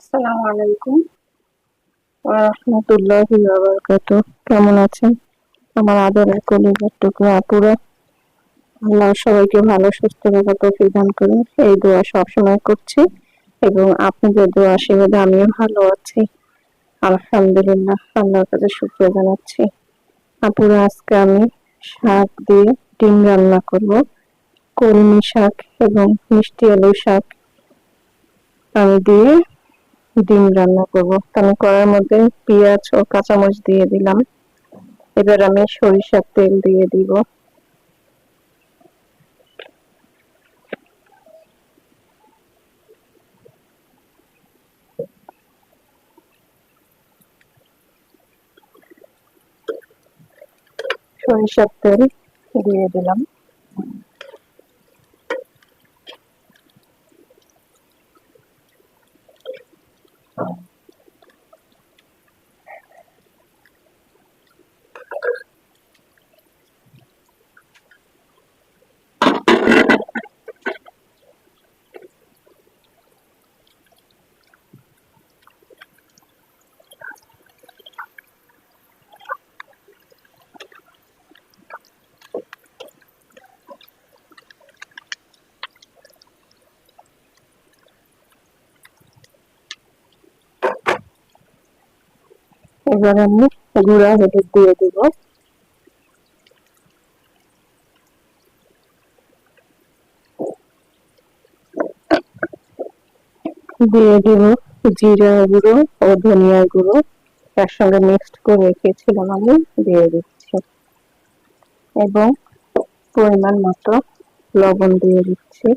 আসসালামু আলাইকুম ওয়া রাহমাতুল্লাহি ওয়া বারাকাতুহু। কেমন আছেন আমার আদরের কলিজার টুকরা আপুরা? আল্লাহ সবাইকে ভালো সুস্থ রাখার তৌফিক দান করুন, এই দোয়া সবসময় করছি। এবং আপনাদের দোয়া আশীর্বাদে আমিও ভালো আছি, আলহামদুলিল্লাহ। আল্লাহর কাছে শুকরিয়া জানাচ্ছি। আপুরা, আজকে আমি শাক দিয়ে ডিম রান্না করব। কলমি শাক এবং মিষ্টি আলু শাক আমি দিয়ে ডিম রান্না করব। আমি কড়াইয়ের মধ্যে পেঁয়াজ ও কাঁচামরিচ দিয়ে দিলাম। এবার আমি সরিষার তেল দিয়ে দিব। সরিষার তেল দিয়ে দিলাম। এবার আমি গুঁড়া হলুদ দিয়ে দিব। দিয়ে দিব জিরা গুঁড়ো ও ধনিয়া গুঁড়ো, একসঙ্গে মিক্সড করে রেখেছিলাম আমি, দিয়ে দিচ্ছি। এবং পরিমাণ মতো লবণ দিয়ে দিচ্ছি।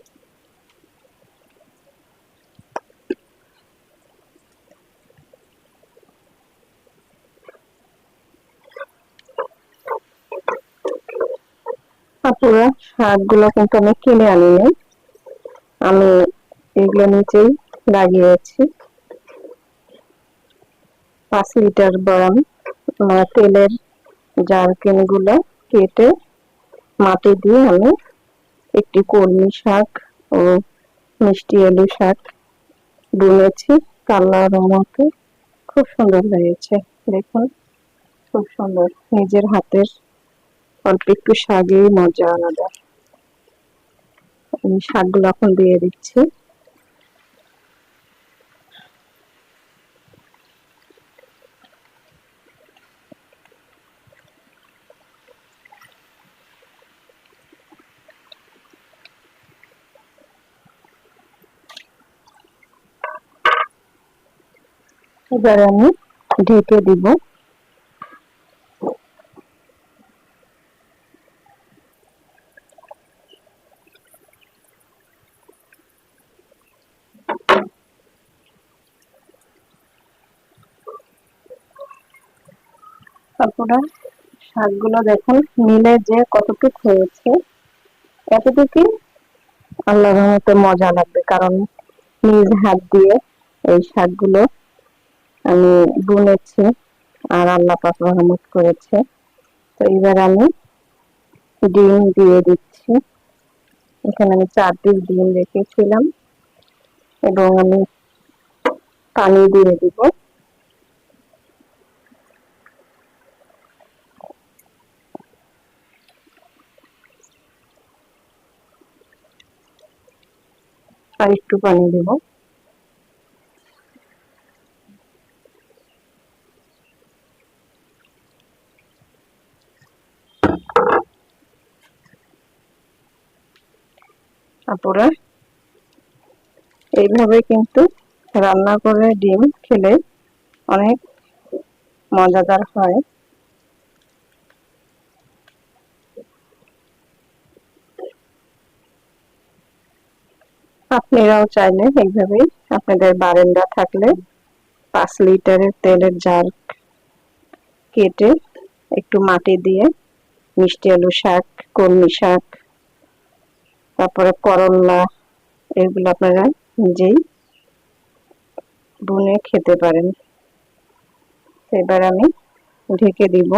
আপুরা, শাকগুলো কিন্তু আমি কিনে আনিনি, আমি এগুলো নিচেই লাগিয়েছি। 5 লিটার বয়াম তেলের জারকিন গুলো কেটে মাটি দিয়ে আমি একটি কলমি শাক ও মিষ্টি আলু শাক বুনেছি। কালার মতো খুব সুন্দর হয়েছে, দেখুন খুব সুন্দর। নিজের হাতের অল্প একটু শাকেই মজা আলাদা। আমি শাকগুলো এখন দিয়ে দিচ্ছি। এবার আমি ঢেকে দিব। তারপরে শাকগুলো দেখুন মিলে যে কতটুকু হয়েছে, এতটুকু আল্লাহর রহমতে মজা লাগবে, কারণ নিজ হাত দিয়ে এই শাকগুলো আমি বুনেছি আর আল্লাহ পাক রহমত করেছে। তো এবার আমি ডিম দিয়ে দিচ্ছি। এখানে আমি 4 পিস ডিম রেখেছিলাম এবং আমি পানি দিয়ে দিব। আর একটু পানি দেব। তারপরে এইভাবে কিন্তু রান্না করে ডিম খেলে অনেক মজাদার হয়। আপনারাও চাইলে এইভাবে আপনাদের বারান্দা থাকলে 5 লিটারের তেলের জার কেটে একটু মাটি দিয়ে মিষ্টি আলু শাক, কলমি শাক, তারপরে করল্লা, এগুলো আপনারা নিজেই বুনে খেতে পারেন। এবার আমি ঢেকে দিব।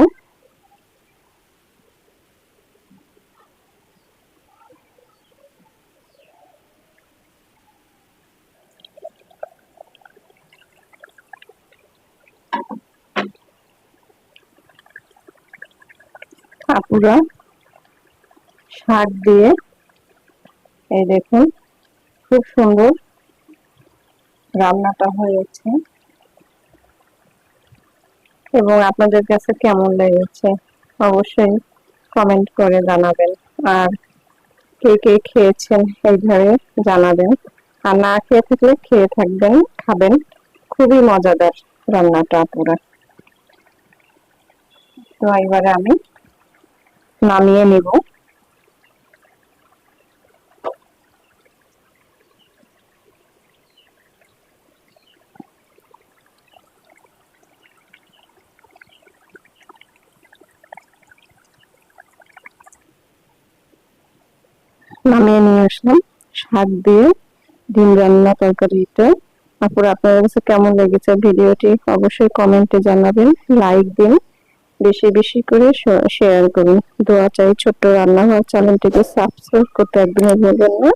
আপুরা শাক দিয়ে, এই দেখুন খুব সুন্দর রান্নাটা হয়েছে এবং আপনাদের কাছে কেমন লেগেছে অবশ্যই কমেন্ট করে জানাবেন। আর কে কে খেয়েছেন এইভাবে জানাবেন, আর না খেয়ে থাকলে খেয়ে থাকবেন, খাবেন। খুবই মজাদার রান্নাটা আপুরা। তো এবারে আমি নামিয়ে নিব। নামিয়ে নিয়ে আসলাম শাক দিয়ে ডিম রান্না তরকারিতে। আপুরা আপনাদের কাছে কেমন লেগেছে ভিডিওটি অবশ্যই কমেন্টে জানাবেন, লাইক দিন, বেশি বেশি করে শেয়ার করুন। দোয়া চাই। ছোট্ট রান্নাঘর চ্যানেলটিকে সাবস্ক্রাইব করতে একদমই ভুলবেন না।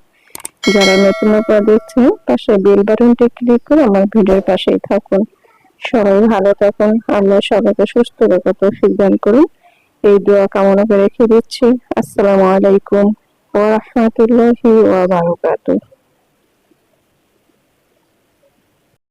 যারা নতুন দেখছেন পাশে বেল বাটনটি ক্লিক করে আমার ভিডিওর পাশেই থাকুন। সবাই ভালো থাকুন, আল্লাহ সবাইকে সুস্থ রেখে তৌফিক দান করুন, এই দোয়া কামনা করে রেখে দিচ্ছি। আসসালামু আলাইকুম ওয়া রাহমাতুল্লাহি ওয়া বারাকাতুহু।